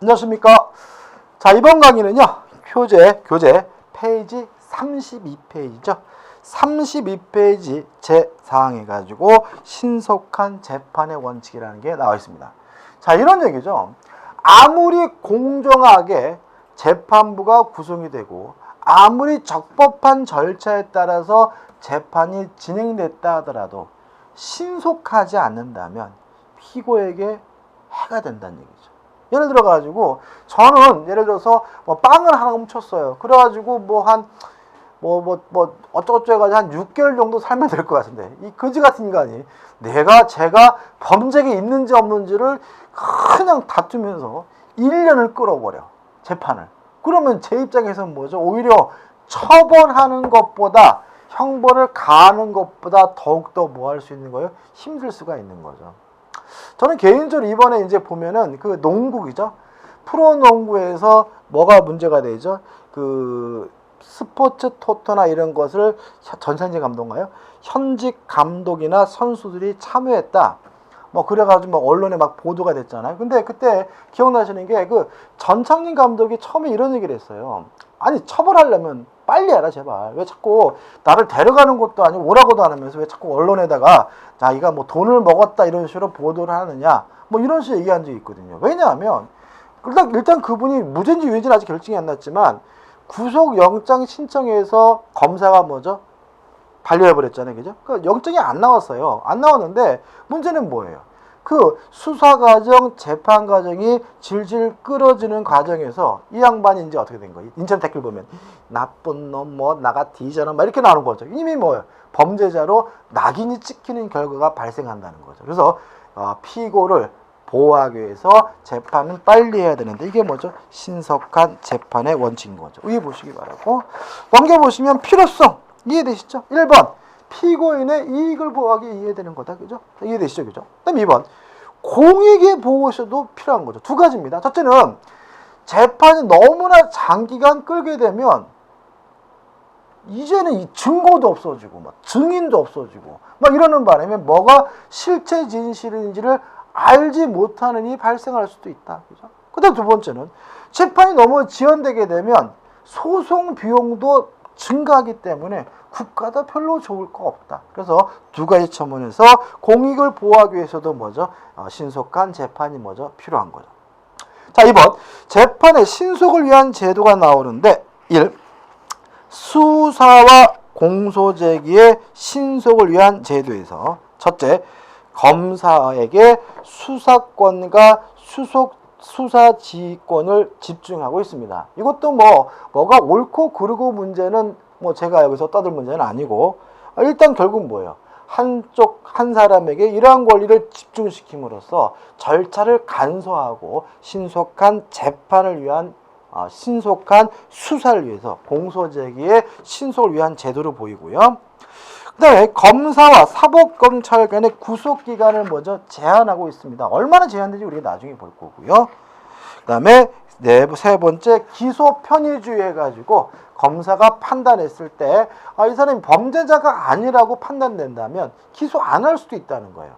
안녕하십니까. 자, 이번 강의는요, 교재 페이지 32페이지죠. 32페이지 제4항 해가지고 신속한 재판의 원칙이라는 게 나와 있습니다. 자, 이런 얘기죠. 아무리 공정하게 재판부가 구성이 되고 아무리 적법한 절차에 따라서 재판이 진행됐다 하더라도 신속하지 않는다면 피고에게 해가 된다는 얘기죠. 예를 들어가지고 저는 예를 들어서 뭐 빵을 하나 훔쳤어요. 그래가지고 어쩌고저쩌고 해가지고 한 6개월 정도 살면 될 것 같은데 이 거지 같은 인간이 제가 범죄가 있는지 없는지를 그냥 다투면서 1년을 끌어버려 재판을. 그러면 제 입장에서는 뭐죠? 오히려 처벌하는 것보다 형벌을 가하는 것보다 더욱더 뭐 할 수 있는 거예요? 힘들 수가 있는 거죠. 저는 개인적으로 이번에 이제 보면은 그 농구이죠. 프로농구에서 뭐가 문제가 되죠? 그 스포츠 토토나 이런 것을 전산지 감독인가요? 현직 감독이나 선수들이 참여했다. 뭐 그래가지고 뭐 언론에 막 보도가 됐잖아요. 근데 그때 기억나시는 게 그 전창진 감독이 처음에 이런 얘기를 했어요. 아니 처벌하려면 빨리 해라 제발. 왜 자꾸 나를 데려가는 것도 아니고 오라고도 안 하면서 왜 자꾸 언론에다가 자기가 뭐 돈을 먹었다 이런 식으로 보도를 하느냐 뭐 이런 식으로 얘기한 적이 있거든요. 왜냐하면 일단 그분이 무죄인지 유죄인지는 아직 결정이 안 났지만 구속영장 신청해서 검사가 뭐죠? 반려해버렸잖아요. 그죠? 그러니까 영장이 안 나왔어요. 안 나왔는데 문제는 뭐예요? 그 수사 과정, 재판 과정이 질질 끌어지는 과정에서 이 양반이 이제 어떻게 된 거예요? 인천 댓글 보면 나쁜 놈, 뭐 나가 뒤져라 막 이렇게 나오는 거죠. 이미 뭐예요? 범죄자로 낙인이 찍히는 결과가 발생한다는 거죠. 그래서 피고를 보호하기 위해서 재판은 빨리 해야 되는데 이게 뭐죠? 신속한 재판의 원칙인 거죠. 위에 보시기 바라고. 넘겨보시면 필요성 이해되시죠? 1번 피고인의 이익을 보호하기 위해 이해되는 거다. 그죠? 이해되시죠? 그죠? 그다음 2번 공익의 보호에서도 필요한 거죠. 두 가지입니다. 첫째는 재판이 너무나 장기간 끌게 되면 이제는 이 증거도 없어지고 막 증인도 없어지고 막 이러는 바람에 뭐가 실체 진실인지를 알지 못하는 일이 발생할 수도 있다. 그죠? 그다음 두 번째는 재판이 너무 지연되게 되면 소송 비용도 증가하기 때문에 국가도 별로 좋을 거 없다. 그래서 두 가지 차원에서 공익을 보호하기 위해서도 뭐죠? 신속한 재판이 뭐죠? 필요한 거죠. 자, 2번 재판의 신속을 위한 제도가 나오는데 1. 수사와 공소 제기의 신속을 위한 제도에서 첫째, 검사에게 수사권과 수사 지휘권을 집중하고 있습니다. 이것도 뭐가 옳고 그르고 문제는 뭐 제가 여기서 떠들 문제는 아니고 일단 결국 뭐예요? 한 사람에게 이러한 권리를 집중시킴으로써 절차를 간소화하고 신속한 재판을 위한 신속한 수사를 위해서 공소제기의 신속을 위한 제도를 보이고요. 그 다음에 검사와 사법검찰 간의 구속기간을 먼저 제한하고 있습니다. 얼마나 제한되는지 우리가 나중에 볼 거고요. 그 다음에 세 번째 기소 편의주의 해가지고 검사가 판단했을 때 이 사람이 범죄자가 아니라고 판단된다면 기소 안 할 수도 있다는 거예요.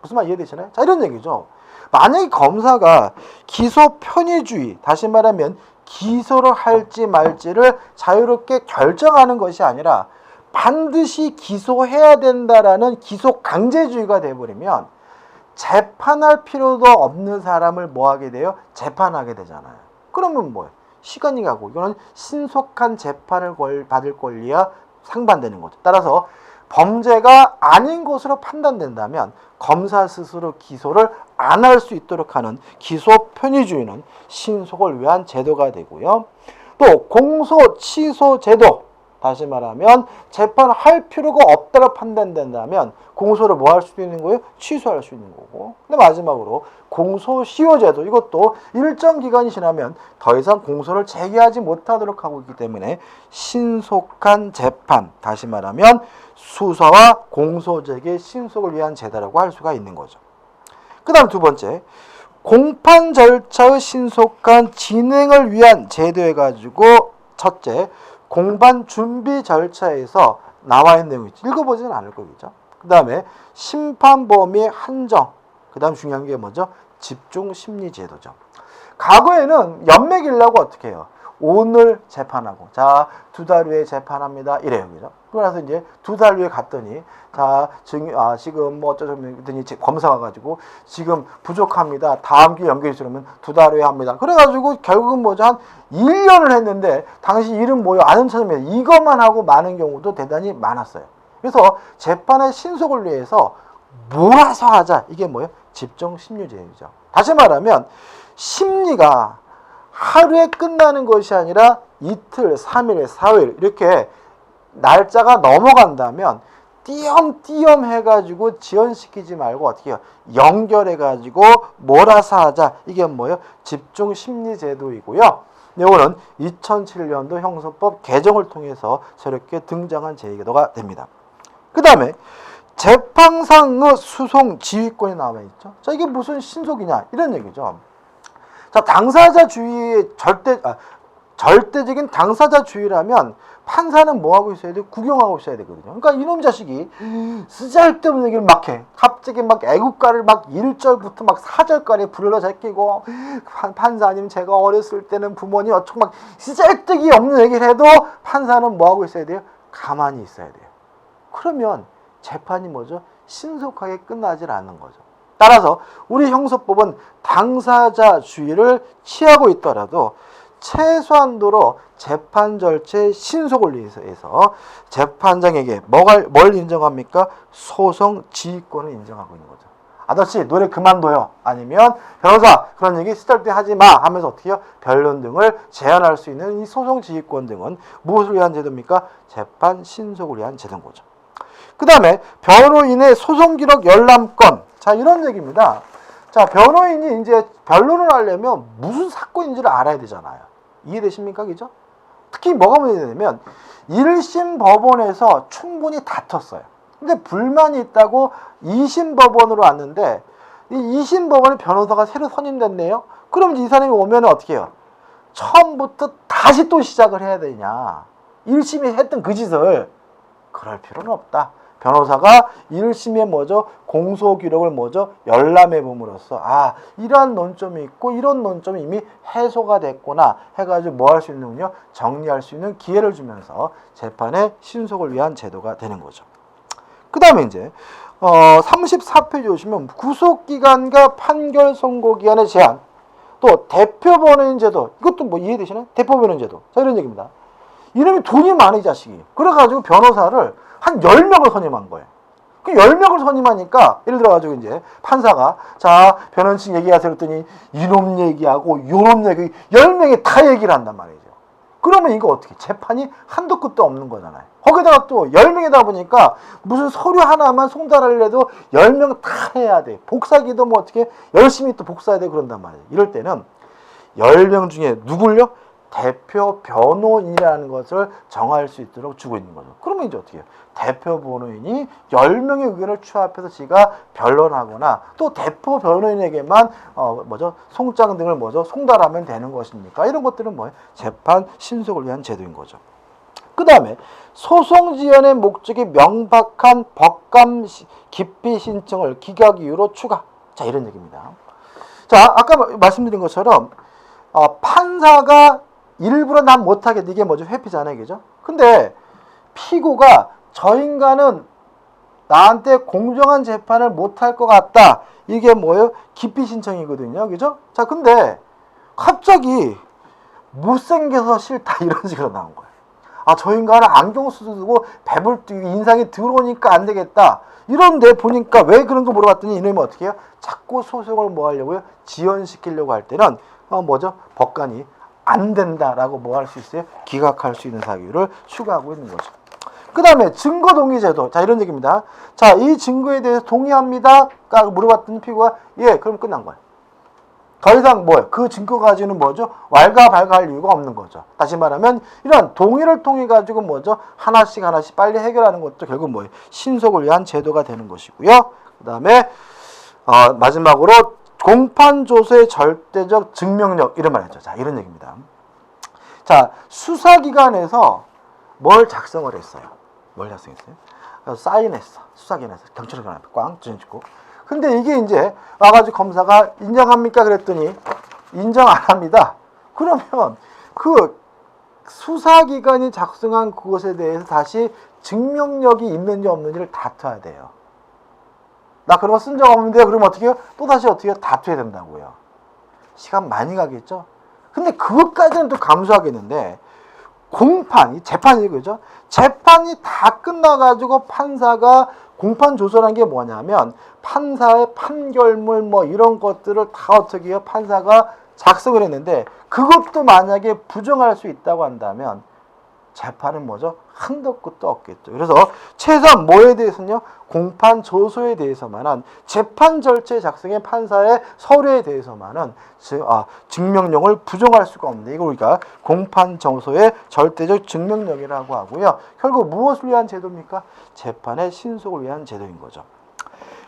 무슨 말 이해되시나요? 자, 이런 얘기죠. 만약에 검사가 기소 편의주의, 다시 말하면 기소를 할지 말지를 자유롭게 결정하는 것이 아니라 반드시 기소해야 된다라는 기소 강제주의가 돼버리면 재판할 필요도 없는 사람을 뭐 하게 돼요? 재판하게 되잖아요. 그러면 뭐예요? 시간이 가고 이거는 신속한 재판을 받을 권리와 상반되는 거죠. 따라서 범죄가 아닌 것으로 판단된다면 검사 스스로 기소를 안 할 수 있도록 하는 기소 편의주의는 신속을 위한 제도가 되고요. 또 공소 취소 제도, 다시 말하면 재판할 필요가 없다고 판단된다면 공소를 뭐 할 수도 있는 거예요? 취소할 수 있는 거고. 근데 마지막으로 공소시효제도, 이것도 일정 기간이 지나면 더 이상 공소를 제기하지 못하도록 하고 있기 때문에 신속한 재판, 다시 말하면 수사와 공소제기의 신속을 위한 제도라고 할 수가 있는 거죠. 그 다음 두 번째, 공판 절차의 신속한 진행을 위한 제도해가지고 첫째, 공판 준비 절차에서 나와 있는 내용이 있죠. 읽어보지는 않을 거겠죠. 그 다음에 심판 범위의 한정, 그 다음 중요한 게 뭐죠? 집중심리제도죠. 과거에는 연맥이려고 어떻게 해요? 오늘 재판하고, 자, 2달 후에 재판합니다. 이래요. 그죠? 그래서 이제 2달 후에 갔더니, 자, 지금 뭐 어쩌더니 검사가 가지고, 지금 부족합니다. 다음 기회 연결이 들으면 2달 후에 합니다. 그래가지고 결국은 뭐죠? 한 1년을 했는데, 당신 이름 뭐요? 아는 찾으면 이것만 하고 많은 경우도 대단히 많았어요. 그래서 재판의 신속을 위해서 몰아서 하자. 이게 뭐예요? 집중심리제도죠. 다시 말하면, 심리가 하루에 끝나는 것이 아니라 이틀, 3일, 4일 이렇게 날짜가 넘어간다면 띄엄띄엄 해가지고 지연시키지 말고 어떻게 해요? 연결해가지고 몰아서 하자. 이게 뭐예요? 집중심리제도이고요. 이거는 2007년도 형사법 개정을 통해서 새롭게 등장한 제도가 됩니다. 그 다음에 재판상의 수송 지휘권이 나와 있죠. 자, 이게 무슨 신속이냐? 이런 얘기죠. 자, 당사자주의의 절대적인 당사자주의라면 판사는 뭐 하고 있어야 돼? 구경하고 있어야 되거든요. 그러니까 이놈 자식이 쓰잘데없는 얘기를 막 해. 갑자기 막 애국가를 막 1절부터 막 4절까지 불러 제끼고, 판사님 제가 어렸을 때는 부모님 어쩌고 막 쓰잘데기 없는 얘기를 해도 판사는 뭐 하고 있어야 돼요? 가만히 있어야 돼요. 그러면 재판이 뭐죠? 신속하게 끝나질 않는 거죠. 따라서 우리 형사법은 당사자주의를 취하고 있더라도 최소한도로 재판 절차의 신속을 위해서 재판장에게 뭘 인정합니까? 소송 지휘권을 인정하고 있는 거죠. 아저씨 노래 그만둬요. 아니면 변호사 그런 얘기 쓸데없이 하지 마 하면서 어떻게 해요? 변론 등을 제한할 수 있는 이 소송 지휘권 등은 무엇을 위한 제도입니까? 재판 신속을 위한 제도인 거죠. 그 다음에 변호인의 소송기록 열람권. 자, 이런 얘기입니다. 자, 변호인이 이제 변론을 하려면 무슨 사건인지를 알아야 되잖아요. 이해되십니까? 그죠? 특히 뭐가 문제냐면 1심 법원에서 충분히 다퉜어요. 근데 불만이 있다고 2심 법원으로 왔는데 이 2심 법원에 변호사가 새로 선임됐네요. 그럼 이 사람이 오면 어떻게 해요? 처음부터 다시 또 시작을 해야 되냐. 1심에 했던 그 짓을. 그럴 필요는 없다. 변호사가 1심에 뭐죠? 공소기록을 뭐죠? 열람해 봄으로써 이러한 논점이 있고 이런 논점이 이미 해소가 됐구나 해가지고 뭐 할 수 있는군요? 정리할 수 있는 기회를 주면서 재판의 신속을 위한 제도가 되는 거죠. 그 다음에 이제 34페이지 오시면 구속기간과 판결 선고기간의 제한, 또 대표 변호인 제도, 이것도 뭐 이해되시나요? 대표 변호인 제도. 자, 이런 얘기입니다. 이놈이 돈이 많아, 이 자식이. 그래가지고 변호사를 한 10명을 선임한 거예요. 그 10명을 선임하니까, 예를 들어가지고 이제 판사가, 자, 변호인 측 얘기하세요. 그랬더니, 이놈 얘기하고, 요놈 얘기, 10명이 다 얘기를 한단 말이죠. 그러면 이거 어떻게, 재판이 한도 끝도 없는 거잖아요. 거기다가 또 10명이다 보니까, 무슨 서류 하나만 송달하려도 10명 다 해야 돼. 복사기도 뭐 어떻게, 열심히 또 복사해야 돼. 그런단 말이에요. 이럴 때는, 10명 중에 누굴요? 대표 변호인이라는 것을 정할 수 있도록 주고 있는 거죠. 그러면 이제 어떻게 해요? 대표 변호인이 10명의 의견을 취합해서 지가 변론하거나 또 대표 변호인에게만 송장 등을 송달하면 되는 것입니까? 이런 것들은 뭐예요? 재판 신속을 위한 제도인 거죠. 그 다음에 소송 지연의 목적이 명백한 법감 기피 신청을 기각 이유로 추가. 자, 이런 얘기입니다. 자, 아까 말씀드린 것처럼 판사가 일부러 난 못하겠다. 이게 뭐죠? 회피잖아요. 그죠? 근데 피고가 저 인간은 나한테 공정한 재판을 못할 것 같다. 이게 뭐예요? 기피 신청이거든요. 그죠? 자, 근데 갑자기 못생겨서 싫다. 이런 식으로 나온 거예요. 저 인간은 안경 쓰고 배불 뛰고 인상이 들어오니까 안 되겠다. 이런데 보니까 왜 그런 거 물어봤더니 이놈이 어떻게 해요? 자꾸 소송을 뭐 하려고요? 지연시키려고 할 때는 법관이 안 된다라고 뭐 할 수 있어요? 기각할 수 있는 사유를 추가하고 있는 거죠. 그 다음에 증거 동의 제도. 자, 이런 얘기입니다. 자, 이 증거에 대해서 동의합니다. 물어봤더니 피고가 예, 그럼 끝난 거예요. 더 이상 뭐예요? 그 증거 가지고는 뭐죠? 왈가왈가할 이유가 없는 거죠. 다시 말하면 이런 동의를 통해 가지고 뭐죠? 하나씩 빨리 해결하는 것도 결국 뭐예요? 신속을 위한 제도가 되는 것이고요. 그 다음에 마지막으로 공판조서의 절대적 증명력, 이런 말이죠. 자, 이런 얘기입니다. 자, 수사기관에서 뭘 작성을 했어요? 뭘 작성했어요? 사인했어. 수사기관에서 경찰관 앞에 꽝 찍고. 근데 이게 이제 와가지고 검사가 인정합니까? 그랬더니 인정 안 합니다. 그러면 그 수사기관이 작성한 그것에 대해서 다시 증명력이 있는지 없는지를 다퉈야 돼요. 나 그런 거 쓴 적 없는데 그러면 어떻게 해요? 또다시 어떻게 해요? 다투야 된다고요. 시간 많이 가겠죠? 근데 그것까지는 또 감수하겠는데 공판, 재판이 그죠? 재판이 다 끝나가지고 판사가 공판 조서란 게 뭐냐면 판사의 판결문 뭐 이런 것들을 다 어떻게 해요? 판사가 작성을 했는데 그것도 만약에 부정할 수 있다고 한다면 재판은 뭐죠? 한도 끝도 없겠죠. 그래서 최소한 뭐에 대해서는요? 공판 조서에 대해서만은 재판 절차에 작성한 판사의 서류에 대해서만은 증명력을 부정할 수가 없는데 이걸 우리가 공판 조서의 절대적 증명력이라고 하고요. 결국 무엇을 위한 제도입니까? 재판의 신속을 위한 제도인 거죠.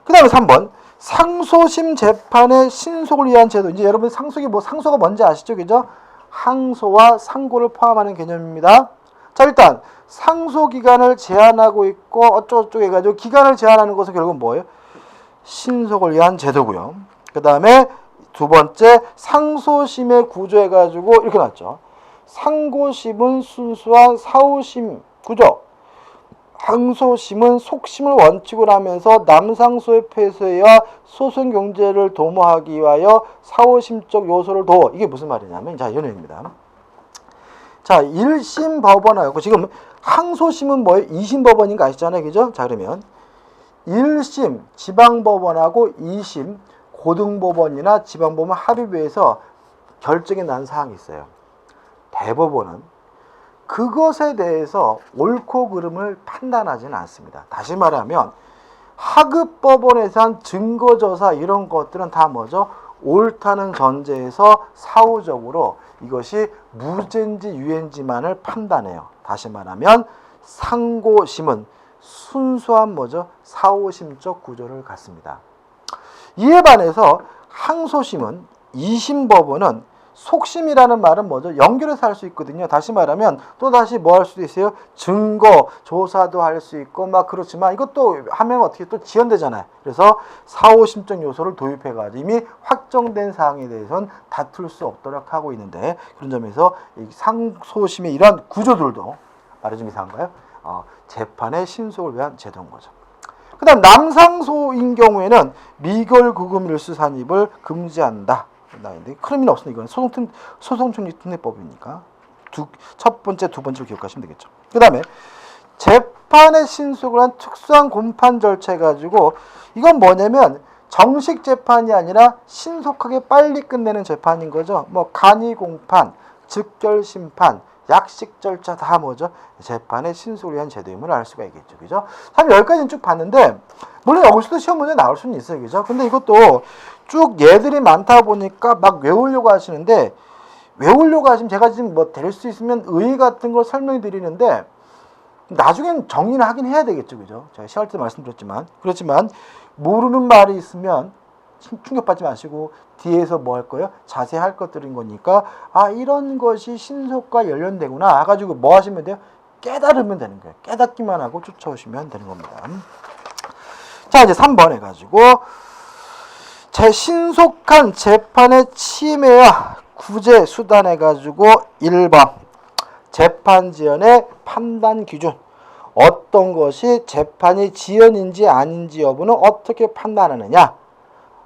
그 다음에 3번 상소심 재판의 신속을 위한 제도. 이제 여러분 상소가 뭔지 아시죠? 그죠? 항소와 상고를 포함하는 개념입니다. 자, 일단 상소 기간을 제한하고 있고 어쩌고저쩌고 해가지고 기간을 제한하는 것은 결국은 뭐예요? 신속을 위한 제도고요. 그 다음에 두 번째 상소심의 구조해가지고 이렇게 나왔죠. 상고심은 순수한 사후심 구조. 항소심은 속심을 원칙으로 하면서 남상소의 폐쇄와 소송 경제를 도모하기 위하여 사후심적 요소를 이게 무슨 말이냐면 자, 이런 의미입니다. 자, 1심 법원하고 지금 항소심은 뭐예요? 2심 법원인 거 아시잖아요. 그죠? 자, 그러면 1심 지방법원하고 2심 고등법원이나 지방법원 합의부에서 결정이 난 사항이 있어요. 대법원은 그것에 대해서 옳고 그름을 판단하지는 않습니다. 다시 말하면 하급법원에서 한 증거조사 이런 것들은 다 뭐죠? 옳다는 전제에서 사후적으로 이것이 무죄인지 유죄인지만을 판단해요. 다시 말하면 상고심은 순수한 뭐죠? 사후심적 구조를 갖습니다. 이에 반해서 항소심은 2심 법원은 속심이라는 말은 뭐죠? 연결해서 할 수 있거든요. 다시 말하면 또 다시 뭐 할 수도 있어요? 증거 조사도 할 수 있고 막 그렇지만 이것도 하면 어떻게 또 지연되잖아요. 그래서 사후심적 요소를 도입해가지고 이미 확정된 사항에 대해서는 다툴 수 없도록 하고 있는데 그런 점에서 이 상소심의 이러한 구조들도 말이 좀 이상한가요? 재판의 신속을 위한 제도인 거죠. 그 다음 남상소인 경우에는 미결구금 일수 산입을 금지한다. 큰 의미는 없으니까 이건 소송특례법이니까 첫 번째, 두 번째를 기억하시면 되겠죠. 그 다음에 재판의 신속을 한 특수한 공판 절차 해가지고 이건 뭐냐면 정식 재판이 아니라 신속하게 빨리 끝내는 재판인 거죠. 뭐 간이 공판, 즉결 심판, 약식 절차 다 뭐죠? 재판의 신속을 위한 제도임을 알 수가 있겠죠. 그죠? 사실 여기까지는 쭉 봤는데 물론 여기서도 시험 문제 나올 수는 있어요. 그죠? 근데 이것도 쭉 얘들이 많다 보니까 막 외우려고 하시는데 외우려고 하시면 제가 지금 뭐 될 수 있으면 의의 같은 걸 설명해 드리는데 나중엔 정리를 하긴 해야 되겠죠. 그죠? 제가 시할 때 말씀드렸지만 그렇지만 모르는 말이 있으면 충격받지 마시고 뒤에서 뭐 할 거예요? 자세히 할 것들인 거니까 이런 것이 신속과 관련되구나 해가지고 뭐 하시면 돼요? 깨달으면 되는 거예요. 깨닫기만 하고 쫓아오시면 되는 겁니다. 자, 이제 3번 해가지고 신속한 재판의 침해와 구제 수단 해가지고 1번 재판 지연의 판단 기준. 어떤 것이 재판이 지연인지 아닌지 여부는 어떻게 판단하느냐?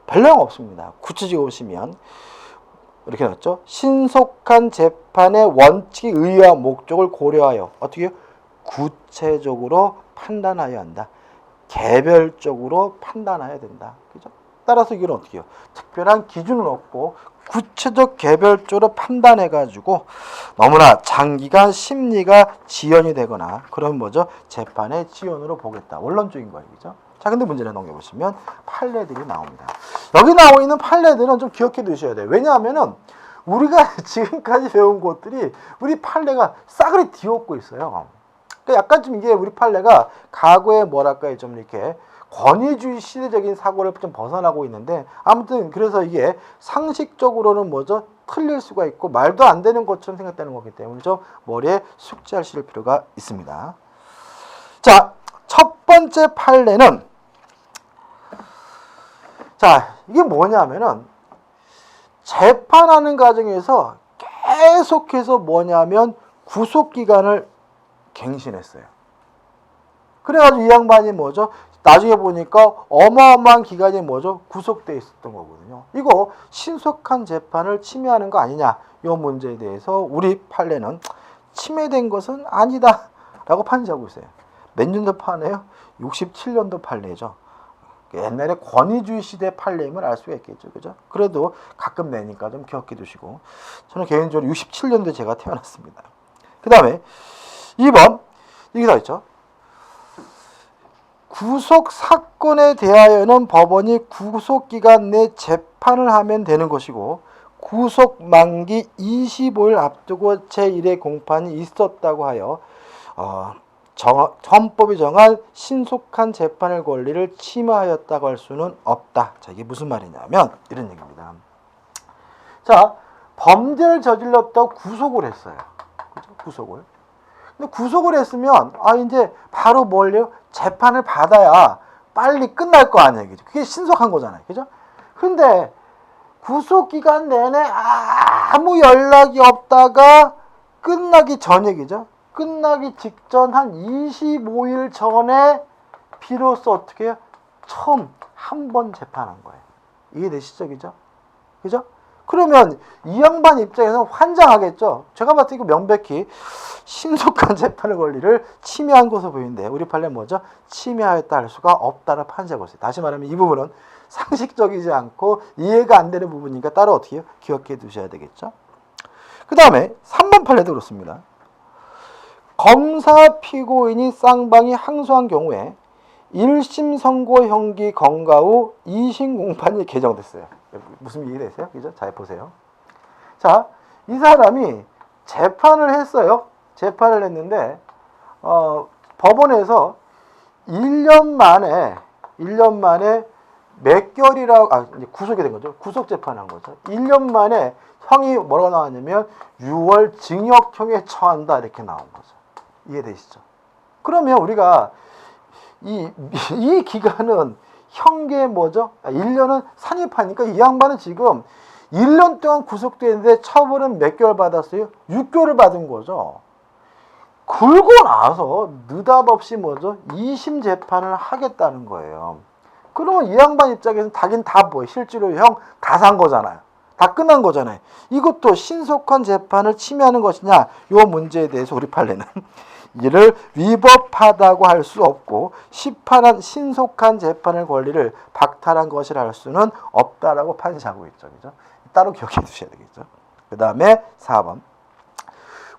별로 없습니다. 구체적으로 보시면 이렇게 나왔죠. 신속한 재판의 원칙의 의의와 목적을 고려하여 어떻게 구체적으로 판단하여야 한다. 개별적으로 판단해야 된다. 그죠? 따라서 이건 어떻게 해요? 특별한 기준은 없고 구체적 개별적으로 판단해가지고 너무나 장기간 심리가 지연이 되거나 그런 뭐죠? 재판의 지연으로 보겠다. 원론적인 거예요. 그죠? 자, 근데 문제를 넘겨보시면 판례들이 나옵니다. 여기 나와 있는 판례들은 좀 기억해 두셔야 돼요. 왜냐하면은 우리가 지금까지 배운 것들이 우리 판례가 싸그리 뒤엎고 있어요. 그러니까 약간 좀 이게 우리 판례가 과거에 뭐랄까요? 좀 이렇게 권위주의 시대적인 사고를 좀 벗어나고 있는데 아무튼 그래서 이게 상식적으로는 뭐죠? 틀릴 수가 있고 말도 안 되는 것처럼 생각되는 거기 때문에 좀 머리에 숙지하실 필요가 있습니다. 자, 첫 번째 판례는 자, 이게 뭐냐면은 재판하는 과정에서 계속해서 뭐냐면 구속기간을 갱신했어요. 그래가지고 이 양반이 뭐죠? 나중에 보니까 어마어마한 기간이 뭐죠? 구속돼 있었던 거거든요. 이거 신속한 재판을 침해하는 거 아니냐? 이 문제에 대해서 우리 판례는 침해된 것은 아니다 라고 판시하고 있어요. 몇 년도 판례요? 67년도 판례죠. 옛날에 권위주의 시대 판례임을 알 수가 있겠죠. 그죠? 그래도 가끔 내니까 좀 기억해 두시고. 저는 개인적으로 67년도에 제가 태어났습니다. 그 다음에 2번 여기 다 있죠. 구속 사건에 대하여는 법원이 구속기간 내 재판을 하면 되는 것이고 구속 만기 25일 앞두고 제1회 공판이 있었다고 하여 헌법이 정한 신속한 재판의 권리를 침해하였다고 할 수는 없다. 자, 이게 무슨 말이냐면 이런 얘기입니다. 자, 범죄를 저질렀다고 구속을 했어요. 그죠? 구속을. 근데 구속을 했으면 이제 바로 뭘요? 재판을 받아야 빨리 끝날 거 아니에요. 그죠? 그게 신속한 거잖아요. 그죠? 근데 구속 기간 내내 아무 연락이 없다가 끝나기 전에, 그죠? 끝나기 직전 한 25일 전에 비로소 어떻게 해요? 처음 한 번 재판한 거예요. 이해되시죠? 그죠? 그죠? 그러면 이 양반 입장에서는 환장하겠죠. 제가 봤을 때 이거 명백히 신속한 재판의 권리를 침해한 것으로 보이는데 우리 판례 뭐죠? 침해하였다 할 수가 없다는 판시하고 있어요. 다시 말하면 이 부분은 상식적이지 않고 이해가 안 되는 부분이니까 따로 어떻게 해요? 기억해 두셔야 되겠죠. 그 다음에 3번 판례도 그렇습니다. 검사 피고인이 쌍방이 항소한 경우에 1심 선고 형기 건가 후 2심 공판이 개정됐어요. 무슨 이해되세요? 그죠? 잘 보세요. 자, 이 사람이 재판을 했어요. 재판을 했는데 법원에서 1년 만에 몇 개월이라고 이제 구속이 된 거죠. 구속 재판한 거죠. 1년 만에 형이 뭐라고 나왔냐면 6월 징역형에 처한다 이렇게 나온 거죠. 이해되시죠? 그러면 우리가 이 기간은 형계 뭐죠? 1년은 산입하니까 이 양반은 지금 1년 동안 구속되는데 처벌은 몇 개월 받았어요? 6개월을 받은 거죠. 굴고 나서 느닷없이 뭐죠? 2심 재판을 하겠다는 거예요. 그러면 이 양반 입장에서는 자기는 다 실제로 형 다 산 거잖아요. 다 끝난 거잖아요. 이것도 신속한 재판을 침해하는 것이냐? 이 문제에 대해서 우리 판례는 이를 위법하다고 할 수 없고 시판한 신속한 재판의 권리를 박탈한 것이라 할 수는 없다라고 판시하고 있죠. 그죠? 따로 기억해 두셔야 되겠죠. 그 다음에 4번.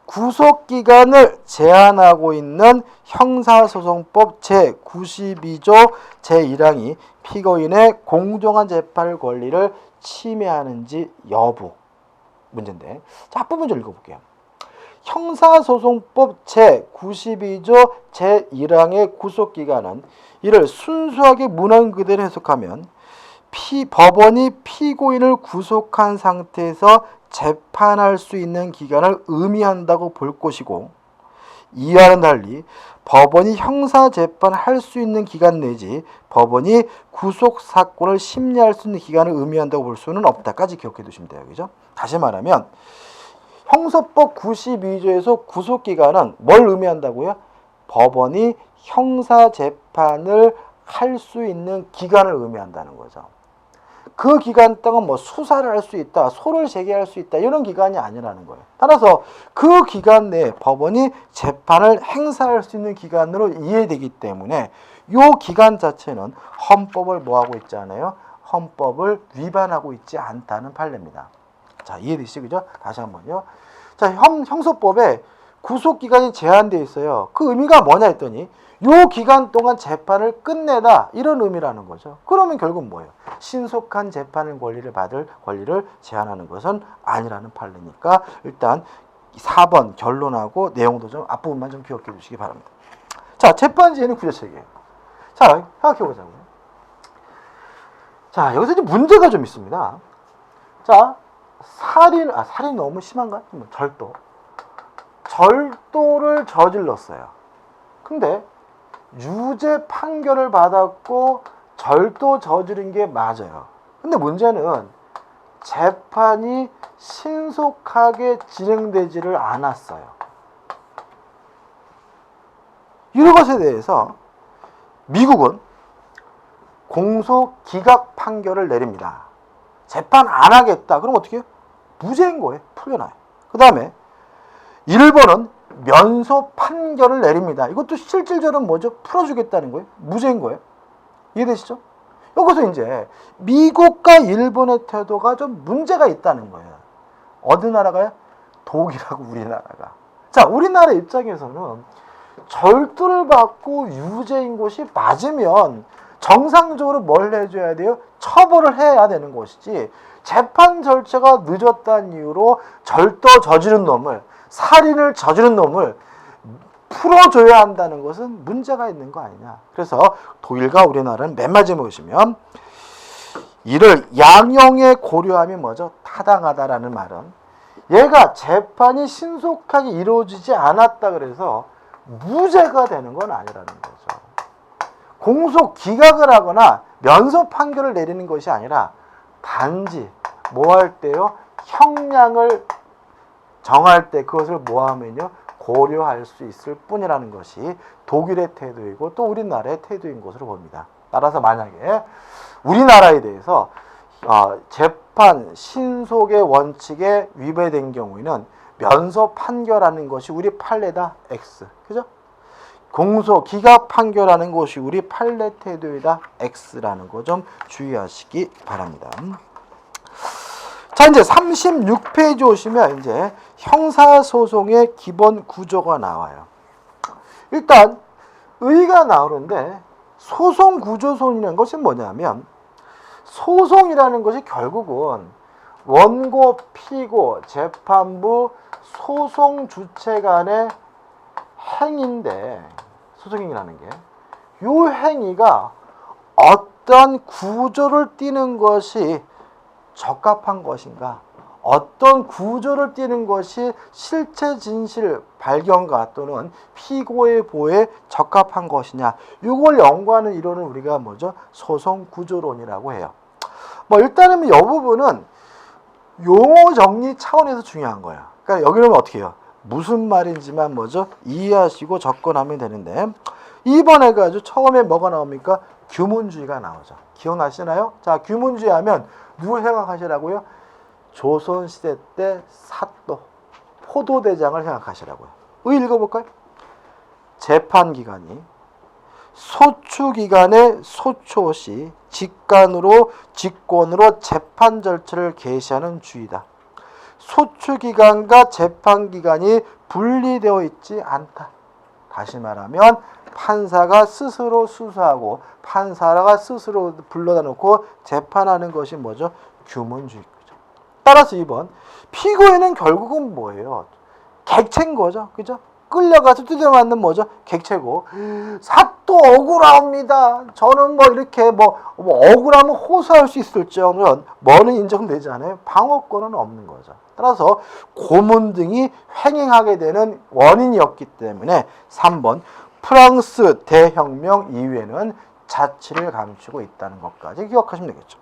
구속기간을 제한하고 있는 형사소송법 제92조 제1항이 피고인의 공정한 재판의 권리를 침해하는지 여부 문제인데, 자, 앞부분 좀 읽어볼게요. 형사소송법 제92조 제1항의 구속기간은 이를 순수하게 문헌 그대로 해석하면 법원이 피고인을 구속한 상태에서 재판할 수 있는 기간을 의미한다고 볼 것이고, 이와는 달리 법원이 형사재판할 수 있는 기간 내지 법원이 구속사건을 심리할 수 있는 기간을 의미한다고 볼 수는 없다까지 기억해 두시면 돼요. 그죠? 다시 말하면 형사법 92조에서 구속기간은 뭘 의미한다고요? 법원이 형사재판을 할 수 있는 기간을 의미한다는 거죠. 그 기간 동안 수사를 할 수 있다, 소를 제기할 수 있다, 이런 기간이 아니라는 거예요. 따라서 그 기간 내에 법원이 재판을 행사할 수 있는 기간으로 이해되기 때문에 이 기간 자체는 헌법을 뭐하고 있지 않아요? 헌법을 위반하고 있지 않다는 판례입니다. 자, 이해되시죠? 그죠? 다시 한번요. 자, 형소법에 구속기간이 제한되어 있어요. 그 의미가 뭐냐 했더니 요 기간 동안 재판을 끝내다, 이런 의미라는 거죠. 그러면 결국 뭐예요? 신속한 재판의 권리를 받을 권리를 제한하는 것은 아니라는 판례니까 일단 4번 결론하고 내용도 좀 앞부분만 좀 기억해 주시기 바랍니다. 자, 재판지에는 구제책이에요. 자, 생각해 보자고요. 자, 여기서 이제 문제가 좀 있습니다. 자, 살인 너무 심한가? 절도를 저질렀어요. 근데 유죄 판결을 받았고 절도 저지른 게 맞아요. 근데 문제는 재판이 신속하게 진행되지를 않았어요. 이런 것에 대해서 미국은 공소 기각 판결을 내립니다. 재판 안 하겠다. 그럼 어떻게 해요? 무죄인 거예요. 풀려나요. 그 다음에 일본은 면소 판결을 내립니다. 이것도 실질적으로 뭐죠? 풀어주겠다는 거예요. 무죄인 거예요. 이해되시죠? 여기서 이제 미국과 일본의 태도가 좀 문제가 있다는 거예요. 어느 나라가요? 독일하고 우리나라가. 자, 우리나라 입장에서는 절도를 받고 유죄인 것이 맞으면 정상적으로 뭘 해줘야 돼요? 처벌을 해야 되는 것이지, 재판 절차가 늦었다는 이유로 절도 저지른 놈을, 살인을 저지른 놈을 풀어줘야 한다는 것은 문제가 있는 거 아니냐. 그래서 독일과 우리나라는 맨 마지막에 보시면 이를 양형에 고려함이 뭐죠? 타당하다라는 말은 얘가 재판이 신속하게 이루어지지 않았다 그래서 무죄가 되는 건 아니라는 거죠. 공소 기각을 하거나 면소 판결을 내리는 것이 아니라 단지 뭐 할 때요? 형량을 정할 때 그것을 뭐 하면요? 고려할 수 있을 뿐이라는 것이 독일의 태도이고 또 우리나라의 태도인 것으로 봅니다. 따라서 만약에 우리나라에 대해서 재판 신속의 원칙에 위배된 경우에는 면소 판결하는 것이 우리 판례다 X. 그죠? 공소 기각 판결하는 것이 우리 판례 태도이다 X라는 거 좀 주의하시기 바랍니다. 자, 이제 36페이지 오시면 이제 형사소송의 기본 구조가 나와요. 일단 의가 나오는데 소송 구조론이라는 것이 뭐냐면, 소송이라는 것이 결국은 원고, 피고, 재판부, 소송 주체 간의 행위인데, 소송행위라는 게 이 행위가 어떤 구조를 띠는 것이 적합한 것인가, 어떤 구조를 띠는 것이 실체 진실 발견과 또는 피고의 보호에 적합한 것이냐, 이걸 연구하는 이론은 우리가 뭐죠? 소송 구조론이라고 해요. 뭐 일단은 이 부분은 용어 정리 차원에서 중요한 거야. 그러니까 여기는 어떻게 해요? 무슨 말인지만 뭐죠? 이해하시고 접근하면 되는데, 이번에 가지고 처음에 뭐가 나옵니까? 규문주의가 나오죠. 기억나시나요? 자, 규문주의 하면 누굴 생각하시라고요? 조선시대 때 사또, 포도대장을 생각하시라고요. 읽어볼까요? 재판기관이 소추기관의 소초시 직권으로 재판 절차를 개시하는 주의다. 소추기관과 재판기관이 분리되어 있지 않다. 다시 말하면 판사가 스스로 수사하고 판사가 스스로 불러다 놓고 재판하는 것이 뭐죠? 규문주의죠. 따라서 2번 피고인은 결국은 뭐예요? 객체인 거죠. 그죠? 끌려가서 두드려 맞는 뭐죠? 객체고, 사또 억울합니다. 저는 뭐 이렇게 뭐 억울하면 호소할 수 있을 정도면 뭐는 인정되지 않아요? 방어권은 없는 거죠. 따라서 고문 등이 횡행하게 되는 원인이었기 때문에 3번 프랑스 대혁명 이후에는 자치를 감추고 있다는 것까지 기억하시면 되겠죠.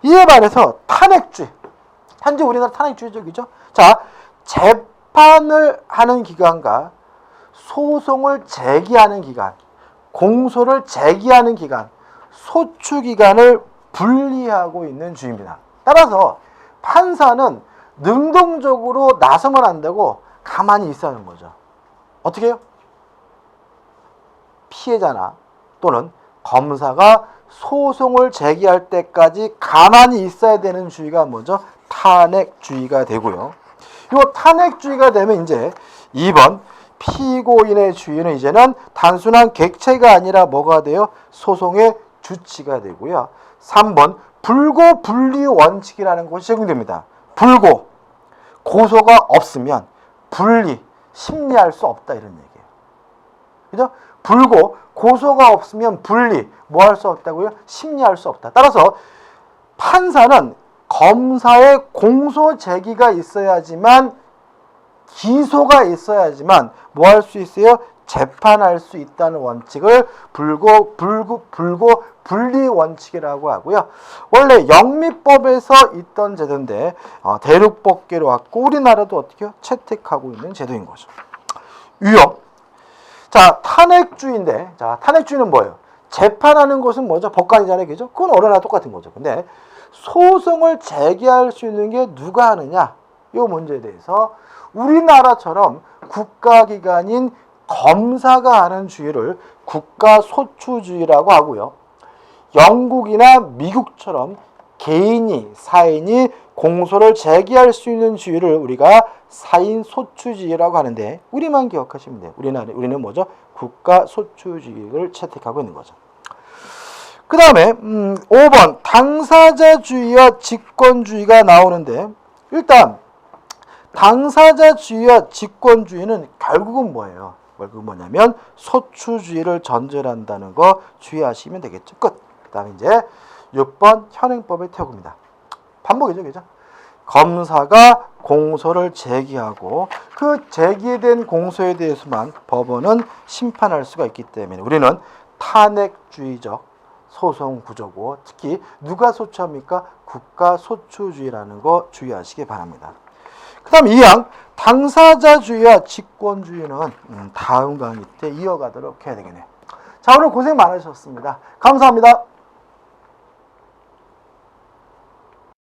이에 반해서 탄핵주의. 현재 우리나라 탄핵주의적이죠. 자, 재판을 하는 기관과 소송을 제기하는 기관, 공소를 제기하는 기관, 소추기관을 분리하고 있는 주의입니다. 따라서 판사는 능동적으로 나서면 안 되고 가만히 있어야 하는 거죠. 어떻게 해요? 피해자나 또는 검사가 소송을 제기할 때까지 가만히 있어야 되는 주의가 뭐죠? 탄핵주의가 되고요. 이 탄핵주의가 되면 이제 2번 피고인의 주의는 이제는 단순한 객체가 아니라 뭐가 돼요? 소송의 주치가 되고요. 3번 불고 분리 원칙이라는 것이 적용됩니다. 불고, 고소가 없으면 분리, 심리할 수 없다, 이런 얘기예요. 그죠? 불고, 고소가 없으면 분리, 뭐 할 수 없다고요? 심리할 수 없다. 따라서 판사는 검사의 공소 제기가 있어야지만, 기소가 있어야지만 뭐 할 수 있어요? 재판할 수 있다는 원칙을 불고 분리 원칙이라고 하고요. 원래 영미법에서 있던 제도인데 대륙법계로 왔고 우리나라도 어떻게 채택하고 있는 제도인 거죠. 유형. 자, 탄핵주의인데, 자, 탄핵주의는 뭐예요? 재판하는 것은 뭐죠? 법관이잖아요, 그죠? 그건 어른나 똑같은 거죠. 근데 소송을 제기할 수 있는 게 누가 하느냐? 이 문제에 대해서 우리나라처럼 국가기관인 검사가 하는 주의를 국가소추주의라고 하고요. 영국이나 미국처럼 개인이, 사인이 공소를 제기할 수 있는 주의를 우리가 사인소추주의라고 하는데 우리만 기억하시면 돼요. 우리는 뭐죠? 국가소추주의를 채택하고 있는 거죠. 그 다음에 5번 당사자주의와 직권주의가 나오는데 일단 당사자주의와 직권주의는 결국은 뭐예요? 결국은 뭐냐면 소추주의를 전제한다는 거 주의하시면 되겠죠. 끝. 그 다음에 이제 6번 현행법의 태국입니다. 반복이죠. 그죠? 검사가 공소를 제기하고 그 제기된 공소에 대해서만 법원은 심판할 수가 있기 때문에 우리는 탄핵주의적 소송 구조고 특히 누가 소추합니까? 국가소추주의라는 거 주의하시기 바랍니다. 그 다음 2항 당사자주의와 직권주의는 다음 강의 때 이어가도록 해야 되겠네요. 자, 오늘 고생 많으셨습니다. 감사합니다.